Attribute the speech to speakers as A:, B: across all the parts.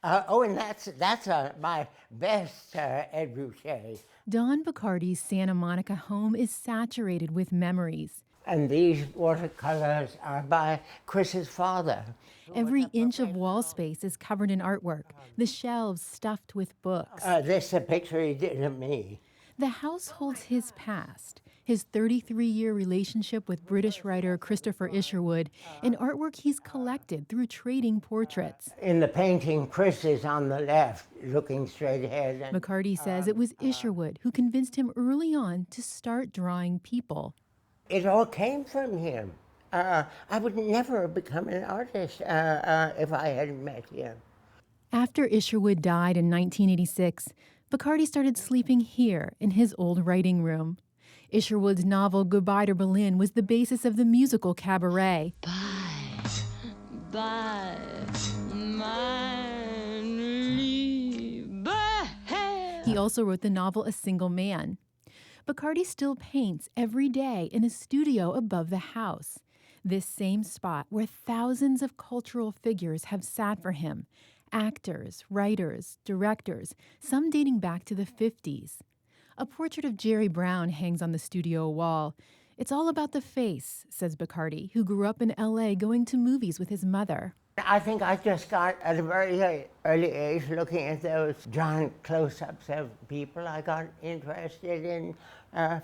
A: And that's my best Ed Ruscha.
B: Don Bachardy's Santa Monica home is saturated with memories.
A: And these watercolors are by Chris's father.
B: Every inch of wall space is covered in artwork, the shelves stuffed with books.
A: This is a picture he did of me.
B: The house holds his past, his 33-year relationship with British writer Christopher Isherwood, and artwork he's collected through trading portraits.
A: In the painting, Chris is on the left, looking straight ahead.
B: Bachardy says it was Isherwood who convinced him early on to start drawing people.
A: It all came from him. I would never have become an artist if I hadn't met him.
B: After Isherwood died in 1986, Bachardy started sleeping here in his old writing room. Isherwood's novel Goodbye to Berlin was the basis of the musical Cabaret.
C: Bye, mein Lieber.
B: He also wrote the novel A Single Man. Bachardy still paints every day in a studio above the house, this same spot where thousands of cultural figures have sat for him. Actors, writers, directors, some dating back to the 50s. A portrait of Jerry Brown hangs on the studio wall. It's all about the face, says Bachardy, who grew up in L.A. going to movies with his mother.
A: I think I just got, at a very early age, looking at those giant close-ups of people, I got interested in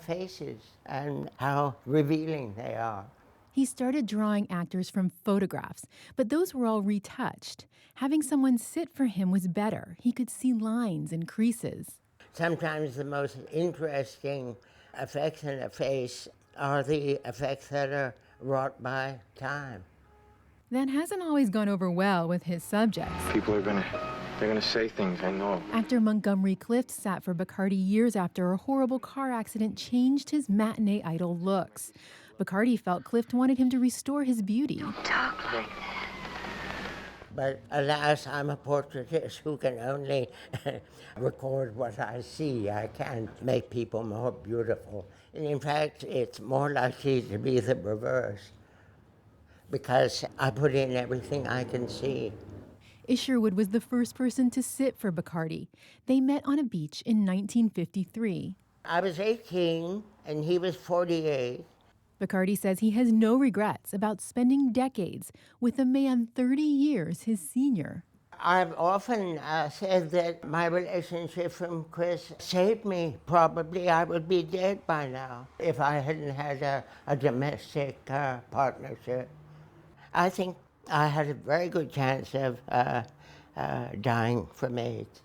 A: faces and how revealing they are.
B: He started drawing actors from photographs, but those were all retouched. Having someone sit for him was better. He could see lines and creases.
A: Sometimes the most interesting effects in a face are the effects that are wrought by time.
B: That hasn't always gone over well with his subjects.
D: People are they're gonna say things, I know.
B: Actor Montgomery Clift sat for Bachardy years after a horrible car accident changed his matinee idol looks. Bachardy felt Clift wanted him to restore his beauty.
C: Talk like that.
A: But alas, I'm a portraitist who can only record what I see. I can't make people more beautiful. And in fact, it's more likely to be the reverse, because I put in everything I can see.
B: Isherwood was the first person to sit for Bachardy. They met on a beach in 1953.
A: I was 18 and he was 48.
B: Bachardy says he has no regrets about spending decades with a man 30 years his senior.
A: I've often said that my relationship from Chris saved me. Probably I would be dead by now if I hadn't had a domestic partnership. I think I had a very good chance of dying from AIDS.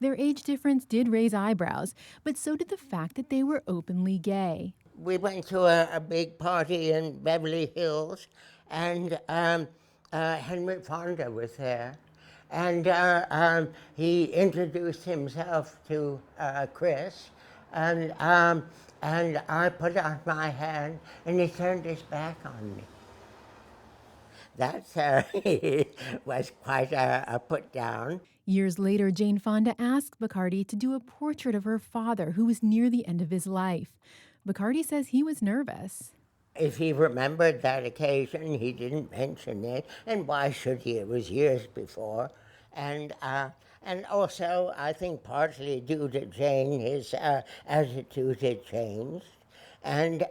B: Their age difference did raise eyebrows, but so did the fact that they were openly gay.
A: We went to a big party in Beverly Hills, and Henry Fonda was there. And he introduced himself to Chris, and I put out my hand, and he turned his back on me. That was quite a put down.
B: Years later, Jane Fonda asked Bachardy to do a portrait of her father, who was near the end of his life. Bachardy says he was nervous.
A: If he remembered that occasion, he didn't mention it, and why should he? It was years before. And also, I think partly due to Jane, his attitude had changed. And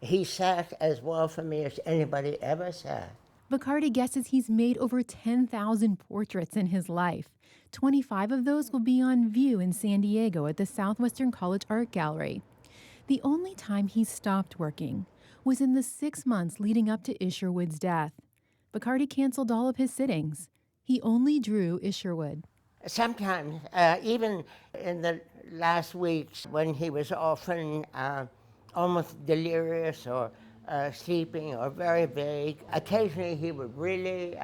A: he sat as well for me as anybody ever sat.
B: Bachardy guesses he's made over 10,000 portraits in his life. 25 of those will be on view in San Diego at the Southwestern College Art Gallery. The only time he stopped working was in the 6 months leading up to Isherwood's death. Bachardy canceled all of his sittings. He only drew Isherwood.
A: Sometimes, even in the last weeks when he was often almost delirious or sleeping or very vague, occasionally he would really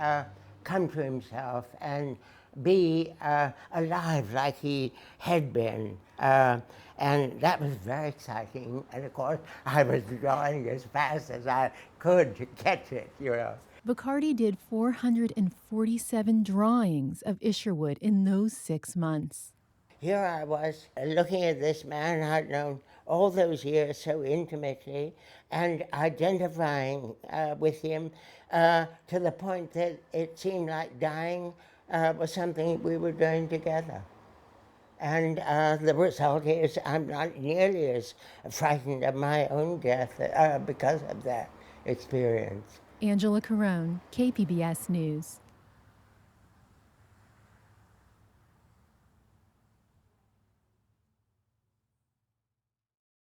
A: come to himself and be alive like he had been. And that was very exciting. And of course, I was drawing as fast as I could to catch it, you know.
B: Bachardy did 447 drawings of Isherwood in those 6 months.
A: Here I was looking at this man I'd known all those years so intimately and identifying with him to the point that it seemed like dying was something we were doing together. And the result is I'm not nearly as frightened of my own death because of that experience.
B: Angela Carone, KPBS News.